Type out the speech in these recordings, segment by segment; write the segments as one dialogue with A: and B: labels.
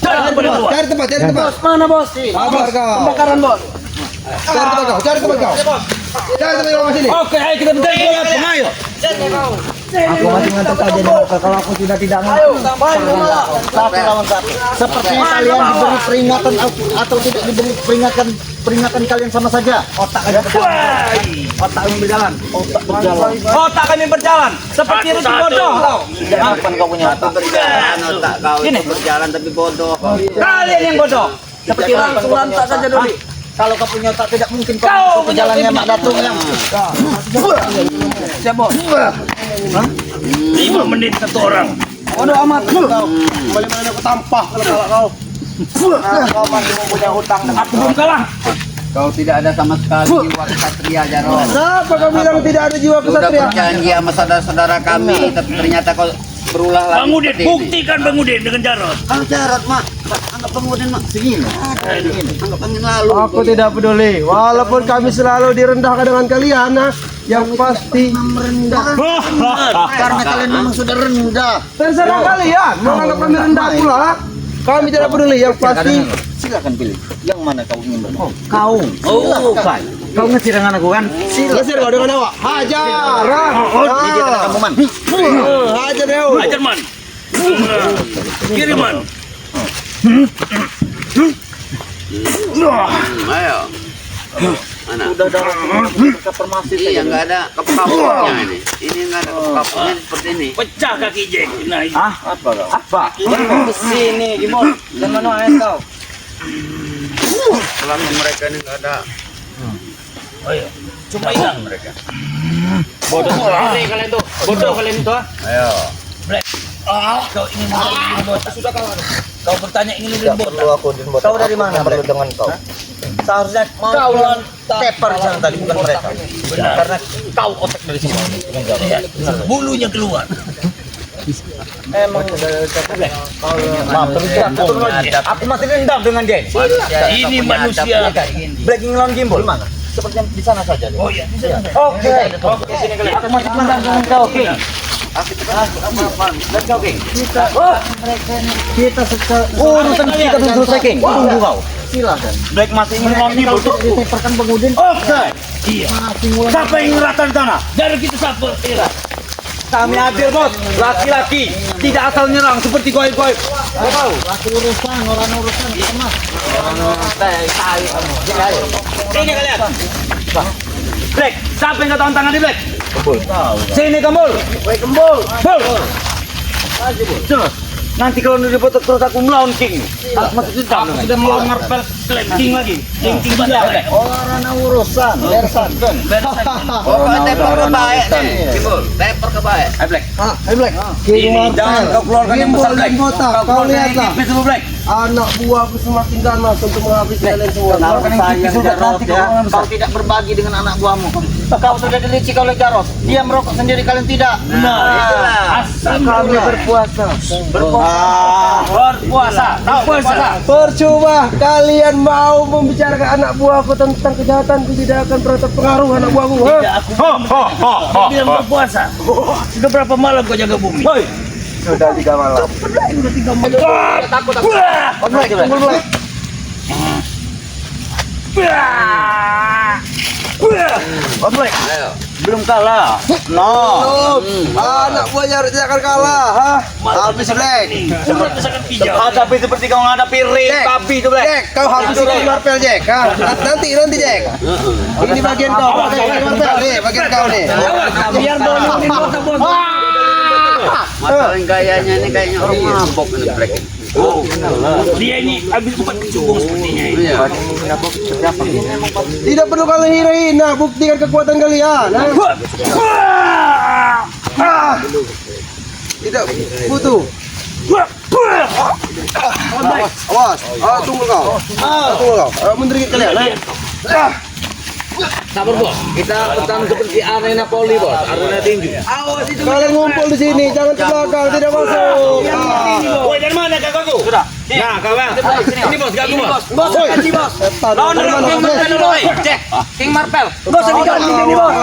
A: Cari tempat.
B: Bos, mana bos?
A: Sabar kau.
B: Pembakaran bos.
A: Cari tempat kau. Cari tempat kau sini.
B: Oke, ayo kita bentar dulu. Ayo.
C: Aku masih ngantuk aja nih. Kalau aku tidak ngantuk. Satu lawan satu. Sepertinya kalian diberi peringatan atau tidak diberi peringatan kalian sama saja. Otak aja berjalan. Otak yang berjalan.
B: Otak kami berjalan. Seperti itu bodoh.
C: Kapan kau punya otak berjalan? Otak kau ini berjalan tapi bodoh.
B: Kalian yang bodoh. Seperti langsung lantak saja dulu.
C: Kalau kau punya otak tidak mungkin kau berjalannya Mak Datuk yang.
B: Siap bos. 5 menit satu orang.
A: Waduh amat kau. Bagaimana aku tampah kalau kau.
C: Kau masih mempunyai hutang.
B: Aku belum kalah.
D: Kau tidak ada sama sekali jiwa kesatria, Jarod.
A: Kenapa kau bilang tidak ada jiwa
D: Sudah
A: kesatria?
D: berjanji sama saudara-saudara kami, tapi ternyata kau berulah lagi.
B: Bang Udin,
D: seperti ini.
B: buktikan Bang Udin dengan Jarod.
D: Kalau Jarod, Mak, anggap pengutin, Mak, segini. Anggap angin lalu.
A: Aku tidak peduli. Walaupun kami selalu direndahkan dengan kalian, yang pasti
C: Merendah. Karena kalian memang sudah rendah.
A: terserah kalian. Menganggap kami rendah pula. Kami tidak peduli. Yang pasti
C: Silakan pilih. Yang mana kau ingin bermain?
D: Kau.
C: Silakan.
D: Kau ngerti dengan aku kan?
A: Geser kau dengan awak. Hajar.
C: Ini dia kata kamu man.
A: Hajar deh.
B: Ajar man. Kiri man.
D: Ayo. Mana?
C: Udah ada formasi
D: Iya, nggak ada kapok-kapoknya ini. Ini nggak ada kapok-kapoknya seperti ini.
B: Pecah kaki Jack. Nah,
C: Apa kau?
D: Apa?
C: Besi ini, Gimol. Dan mana ayat kau?
D: Selama mereka ini nggak ada.
B: ayo. Cuma hilang mereka. Bodoh kalian tuh. Bodoh kalian itu.
D: Ayo.
B: Black. Kau ingin membeli botak. Sudah kawan. Kau bertanya ingin membeli botak.
C: Perlu aku din botak. Kau dari mana? Perlu dengan kau. Seharusnya kau teper di sana tadi bukan mereka.
B: Benar.
C: Karena kau otak dari sini.
B: Lihat, bulunya keluar.
C: Emang maaf, aku masih dendam dengan dia.
B: Ini manusia.
C: Breaking lawan gimbal mana? Sepertinya di sana saja.
B: Oh iya, di sana.
C: Oke. Oke, sini kalian. Aku masih dendam dengan kau, King. Let's go, King. Kita urusan kita belum selesai, King. Tunggu kau. Silakan. Black masih ingin lawan gimbal untuk diteperkan Bang Udin.
B: Oke. Iya. Siapa yang ngeratan di sana? Dari kita siapa? Iya.
C: Kami adil, Bos. Laki-laki tidak asal nyerang seperti goib-goib. Tahu? Laki urusan, orang urusan emas.
B: Ini kalian. Black, siapa yang ketahuan tangan di Black?
C: Kembul.
B: Sini Kembul.
C: Woi, Kembul.
B: Bul.
C: Terus. Nanti kalau difoto terus aku melawan King. Masih dendam.
B: Aku sudah melawan Marvel King lagi. King banget.
C: Orang urusan, bersan.
D: Oh, teper ke baik nih. Timbul, teper ke baik.
B: Ayo Black.
A: Hey Black. King
B: Jangan kau keluarkan yang besar Black.
A: Kau lihatlah.
B: Tipis dulu Black.
A: Anak buahku semakin ganas untuk menghabisi kalian semua.
C: Kenapa sayang Jarot ya? Kau tidak berbagi dengan anak buahmu. Kau sudah dilicik oleh Jarot. Dia merokok sendiri, kalian tidak.
B: Nah, asal
A: Kami berpuasa.
B: berpuasa. Tahu berpuasa.
A: Percuma kalian mau membicarakan anak buahku tentang kejahatanku, tidak akan pernah terpengaruh anak buahku.
B: Tidak, aku bilang berpuasa. Sudah berapa malam kau jaga bumi?
A: Sudah 3 malam.
B: Takut aku.
A: Tunggu dulu.
B: Black.
D: Ayo.
C: Belum kalah. No.
A: Anak buahnya harus tidak akan kalah. Habis Black.
B: Seperti sangat bijak.
C: Hadapi seperti kau menghadapi ring babi itu, Black.
A: Jack, kau habisi King Marvel Jack. Nanti Jack. Ini bagian kau. King Marvel nih, bagian kau nih.
B: Biar bodoh bos.
D: Masalah gayanya ini kayaknya orang mabok ini Black.
B: Dia ini habis bukan kecubung sepertinya.
D: Iya.
A: Tidak perlu kalian hina-hina, buktikan kekuatan kalian. Tidak butuh. Awas, tunggu kau. Tunggu kau. Mundur dikit kalian.
C: Sabar, Bos. Kita bertahan seperti arena poli, Bos. Arena tinju.
A: Kalian ngumpul di sini, jangan ke belakang, tidak masuk.
B: Woi, dari mana kakakku? Sudah. Nah, kawan. Ini bos, gak bos.
A: Bos, kasih bos.
B: Lawan dulu King Marvel dulu, woi. Jack, King Marvel.
A: Bos, diganti ini bos.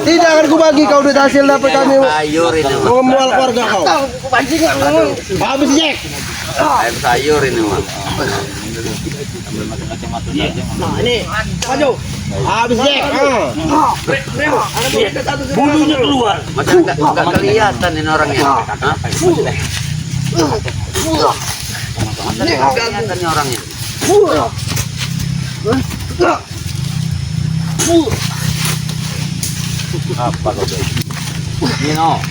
A: Tidak akan kubagi kau duit hasil dapat kami
D: Sayur ini.
A: mengemual keluarga kau. Habis Jack.
D: Air sayur ini mah.
A: Nah, ini maju. Habis Jack.
B: Bulunya keluar.
D: Masa enggak kelihatan ini orangnya. Hah? Masa enggak kelihatan ini orangnya.
C: Apa kau? Nino.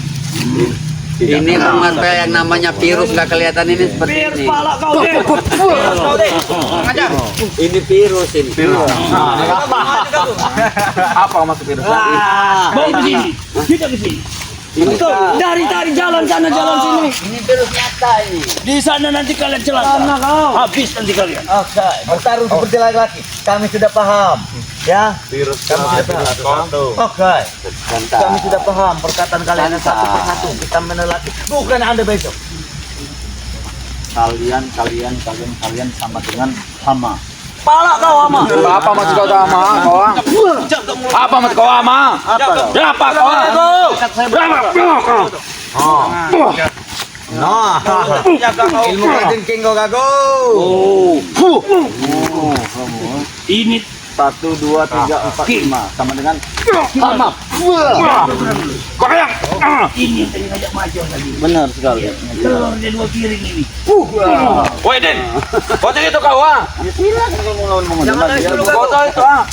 D: Ini Bang Marvel yang namanya virus nggak kelihatan ini seperti ini.
B: Pala kau deh.
D: Ini virus ini.
C: Apa maksud virus?
B: Mau ke sini. Kita ke sini. Betul. Dari jalan sana jalan sini.
D: Ini virus nyata ini.
B: Di sana nanti kalian celaka. Habis nanti kalian.
C: Oke, bertarung seperti laki-laki. Kami sudah paham. Ya, virus kami sudah paham. Oke. Kami sudah paham perkataan kalian satu persatu kita menelati. Bukan Anda besok. Kalian sama dengan hama.
B: Pala kau ama.
C: Apa maksud kau hama? Apa maksud kau hama? Berapa kau? Ilmu kadengking kau gago.
B: Ini
C: 1, 2, 3, 4, 5 sama dengan hama.
B: ini yang tadi ngajak maju tadi.
C: Benar sekali.
B: Telur dan 2 piring ini.
C: Woi Den, foto itu kau ah. Foto itu ah.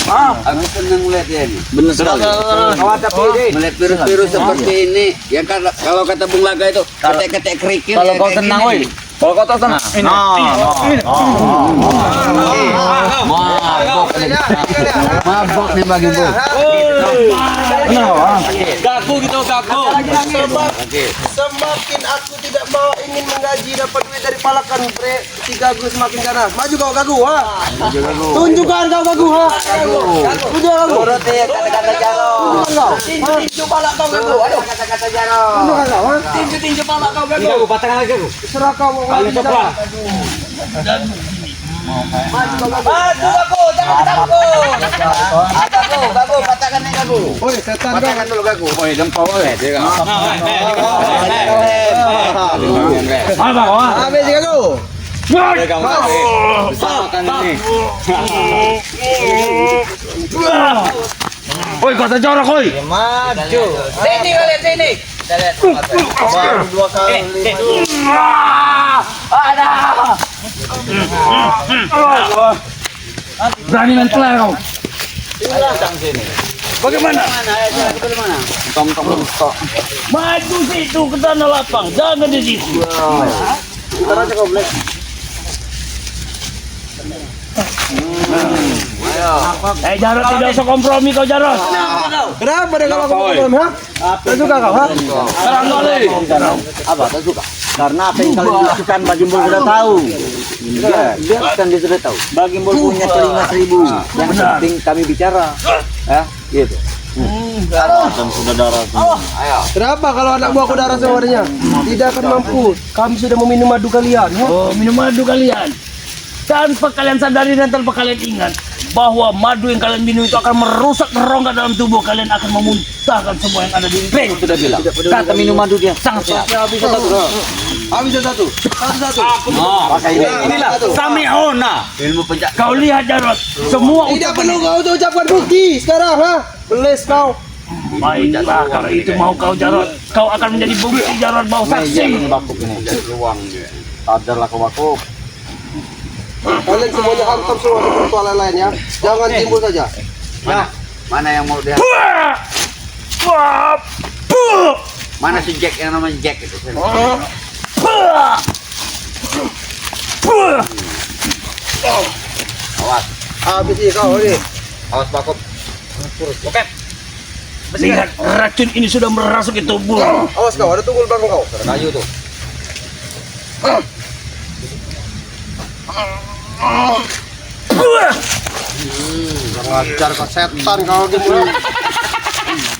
D: Aku senang melihat ya ini.
C: Benar sekali. Kau ada pilih.
D: Melihat virus-virus seperti ini. Yang kalau kata Bung Laga itu ketek-ketek kerikil.
C: Kalau
D: ya
C: kau
D: kayak
C: tenang,
D: gini.
C: woi. Kalau kau tahu tenang.
D: Mabok nih bagi Bu.
B: Gaku gitu gaku.
A: Semakin aku tidak mau ingin menggaji dapat duit dari palakan si Gagu semakin ganas. Maju kau Gagu ha. Tunjukkan kau Gagu ha. Tunjukkan Gagu.
D: Kata-kata jaro.
B: Tinju pala kau gaku. Aduh.
D: Kata-kata jaro.
A: Tunjukkan kau ha.
B: Tinju pala kau gaku.
C: Patahkan lagi aku.
A: Serah kau mau
B: Kali
A: maju
B: coba.
A: Maju Gagu, jangan takut.
D: Gagu, patahkan nih Gagu.
A: Oi, setan kau.
D: Patahkan dulu Gagu.
C: Woi, jempol woi.
B: Apa kau?
A: Habis Gagu.
C: Bersamakan ini. Woi, kau terjorok woi. Maju.
B: Sini kalian sini.
C: Baru 2 kali.
B: Berani main pelai kau. Bagaimana?
C: Tom.
B: Maju situ ke tanah lapang, jangan di situ.
C: Ntar aja kau Black.
B: Jarot tidak usah kompromi kau Jarot.
A: Kenapa dia kalau kau belum ha? Tak suka kau ha?
B: Serang kali.
C: Apa? Tak suka? Karena apa yang kalian lakukan Bagimbul sudah tahu. Dia kan dia sudah tahu. Bagimbul punya telinga 1000. Yang penting kami bicara. Ya, gitu. Dan sudah darah.
A: Kenapa kalau anak buahku darah semuanya? Tidak akan mampu. Kami sudah meminum madu kalian. Ha?
B: Oh, minum madu kalian. Tanpa kalian sadari dan tanpa kalian ingat bahwa madu yang kalian minum itu akan merusak rongga dalam tubuh kalian, akan memuntahkan semua yang ada di ring.
C: Sudah bilang. Kata minum madu dia sangat sehat.
A: Habis satu.
C: Pakai
A: Inilah.
B: Sami'ona.
D: Ilmu pencak.
B: Kau lihat Jarot, semua
A: Tidak perlu kau untuk ucapkan bukti sekarang ha? Belis kau.
B: baiklah kalau itu mau kau Jarot, kau akan menjadi bukti Jarot bahwa saksi.
C: bakuk ini.
D: Ruang dia.
C: Sadarlah kau bakuk.
A: Kalian semuanya hantam semua di persoalan lainnya. Jangan timbul saja.
D: Mana yang mau dia? Mana si Jack yang namanya Jack itu? Awas,
A: Habis ini kau ini.
D: awas bakop.
B: Lihat racun ini sudah merasuk ke tubuh.
A: Awas kau, ada tunggul belakang kau.
D: Kayu tuh.
A: Ngajar kau setan kau gitu.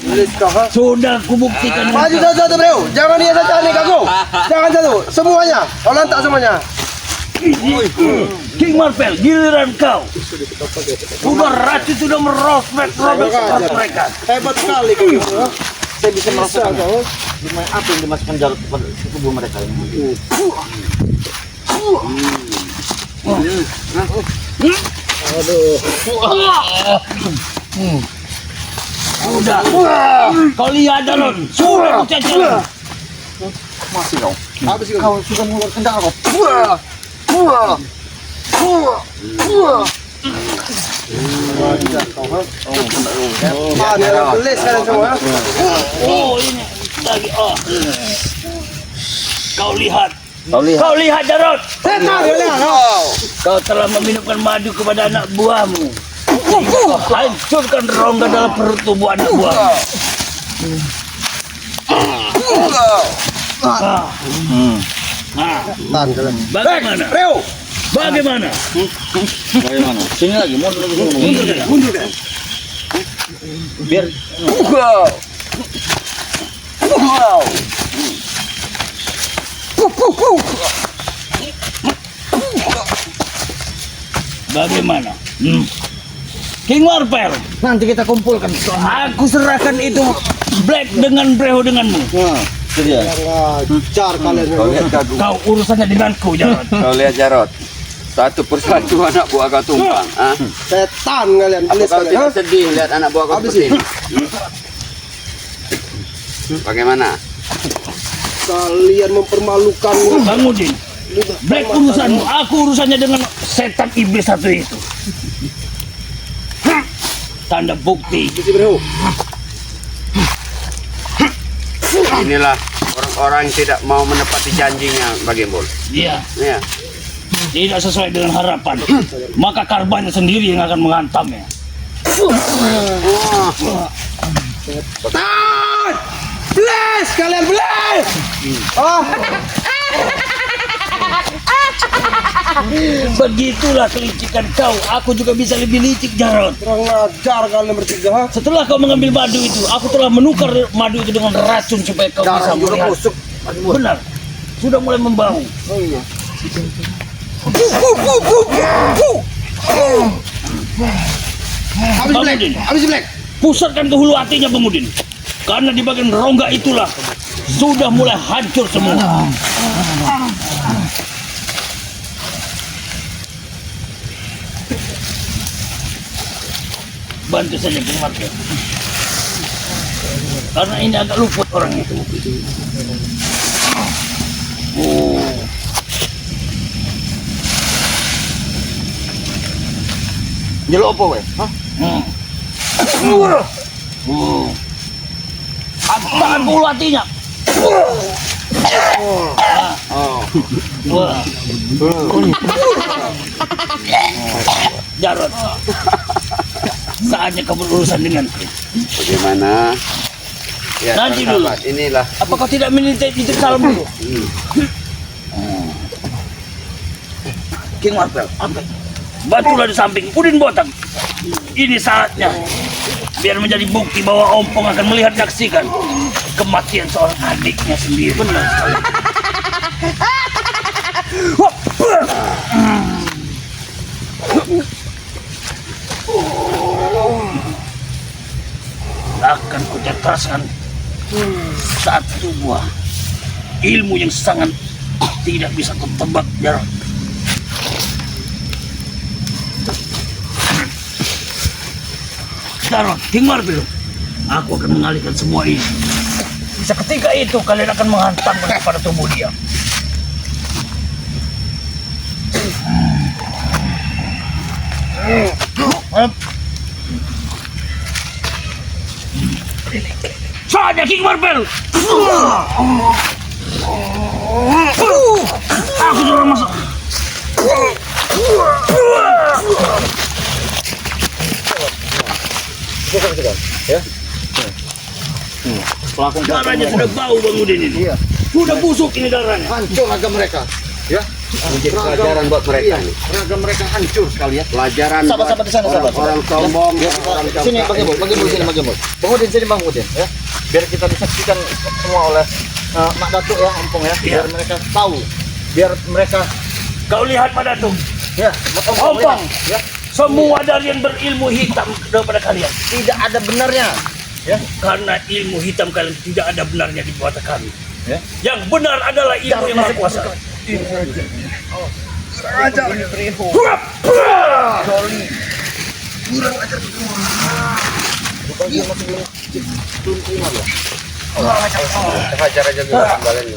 A: Belis kau ha?
B: Sudah kubuktikan.
A: Maju satu bro. Jangan dia saja nih Gago. Jangan satu. Semuanya. Kau lantak semuanya.
B: King Marvel, giliran kau. Udah racun sudah merosot robek mereka.
A: Hebat sekali kau.
C: Saya bisa merasakan apa yang dimasukkan Jarot ke tubuh mereka ini.
B: Udah. Kau lihat Jarod. Sudah aku cacat.
C: Masih kau.
A: Habis kau.
C: Kau sudah mengeluarkan darah kau.
A: Tulis kalian semua.
B: Oh ini lagi. Oh. Kau lihat.
C: Kau lihat.
B: Kau lihat Jarod.
A: Setan kalian.
B: Kau telah meminumkan madu kepada anak buahmu. Kau hancurkan rongga dalam perut tubuh anak buahmu.
A: Tan kalian.
B: Bagaimana?
A: Reo.
B: Bagaimana?
C: Bagaimana? Sini lagi, mundur lagi sini.
A: Mundur deh.
C: Biar
B: Bagaimana? King Warper,
C: nanti kita kumpulkan.
B: aku serahkan itu Black dengan Breho denganmu.
C: Nah, itu dia.
A: Ngajar kalian.
D: Kau lihat Gagu.
B: Kau urusannya denganku, Jarod.
D: Kau lihat Jarod. Satu persatu anak buah kau tumpang. Ah.
A: Setan kalian.
D: Apa
A: Tulis
D: kau
A: kalian.
D: tidak sedih lihat anak buah kau
A: Habis
D: seperti ini? Bagaimana?
A: Kalian mempermalukan.
B: Bang Udin, Black urusanmu, aku urusannya dengan setan iblis satu itu. Tanda bukti.
A: Bisi Bro.
D: Inilah orang-orang yang tidak mau menepati janjinya Bang Gembul.
B: Dia
D: Ya.
B: tidak sesuai dengan harapan, maka korbannya sendiri yang akan menghantamnya.
A: Setan! Bless kalian bless. Oh,
B: Begitulah kelicikan kau. Aku juga bisa lebih licik, Jarod.
A: kurang ajar kalian bertiga.
B: Setelah kau mengambil madu itu, aku telah menukar madu itu dengan racun supaya kau bisa
A: Darah juga
B: melihat.
A: busuk.
B: Benar, sudah mulai membau.
A: Oh iya. Habis
B: Bang
A: Black.
B: Udin,
A: Habis Black.
B: pusatkan ke hulu hatinya, Bang Udin. Karena di bagian rongga itulah sudah mulai hancur semua. Bantu saja keluarga. Karena ini agak luput orang itu. Oh.
C: Jelok apa weh? Hah?
B: Oh. Tangan ke hulu hatinya. Wah. Jarod, saatnya kamu berurusan denganku.
D: Bagaimana? Ya,
B: Nanti
D: sahabat, inilah
B: Apa kau tidak minta titip salam dulu?
A: King Marvel.
B: Bantulah di samping Udin Botak. Ini saatnya. Biar menjadi bukti bahwa Ompong akan melihat menyaksikan kematian seorang adiknya sendiri. Benar sekali. Akan kucetaskan satu buah ilmu yang sangat tidak bisa kutebak, Jarod. Jarod, King Marvel, aku akan mengalihkan semua ini. Seketika itu kalian akan menghantam kepada tubuh dia. Saatnya King Marvel. Aku sudah masuk. Darahnya sudah bau, Bang Udin ini.
C: Iya.
B: Sudah busuk ini darahnya.
C: Hancur raga mereka. Ya.
D: menjadi pelajaran buat mereka.
C: Iya, raga mereka hancur sekali ya.
D: Pelajaran
C: Sahabat-sahabat di sana, sahabat.
D: orang sombong,
C: Ya,
D: orang
C: sini
D: campur.
C: bagi sini bagi Bang Udin sini Bang Udin ya. Biar kita disaksikan semua oleh Mak Datuk ya, Ompong ya. Biar mereka tahu. Biar mereka
B: Kau lihat Pak Datuk,
C: ya,
B: Ompong.
C: ya,
B: Semua dari yang berilmu hitam daripada kalian.
C: tidak ada benarnya. Ya,
B: Karena ilmu hitam kalian tidak ada benarnya di mata kami.
C: ya.
B: Yang benar adalah ilmu yang maha kuasa.
A: Hajar aja dulu kembali.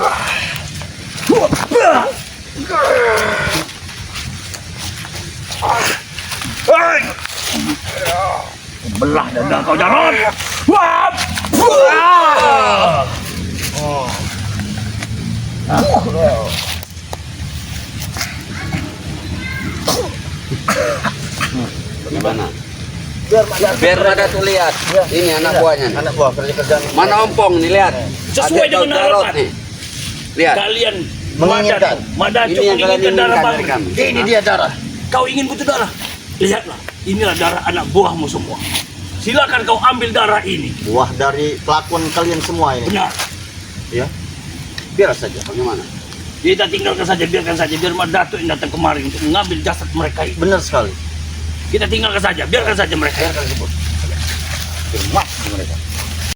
B: Belah dada kau Jarod.
D: Gimana? Biar ada tuh lihat. Ini anak buahnya.
C: Anak buah kerja kerjaan.
D: Mana ompong nih lihat.
B: Sesuai
D: Ada
B: dengan
D: Jarod
B: harapan.
D: nih. Lihat.
B: Kalian
C: Menginginkan.
B: Madacu
D: Ini yang kalian
B: menginginkan darah
D: inginkan
B: Bangri.
D: dari kami.
C: Ini dia darah.
B: Kau ingin butuh darah? Lihatlah, inilah darah anak buahmu semua. Silakan kau ambil darah ini.
C: Buah dari kelakuan kalian semua ini.
B: Benar.
C: Ya.
D: Biar saja. Bagaimana?
B: Kita tinggalkan saja, biarkan saja. Biar Madacu yang datang kemari untuk mengambil jasad mereka ini.
C: Benar sekali.
B: Kita tinggalkan saja, biarkan saja mereka.
C: Biarkan sebut. Firman mereka.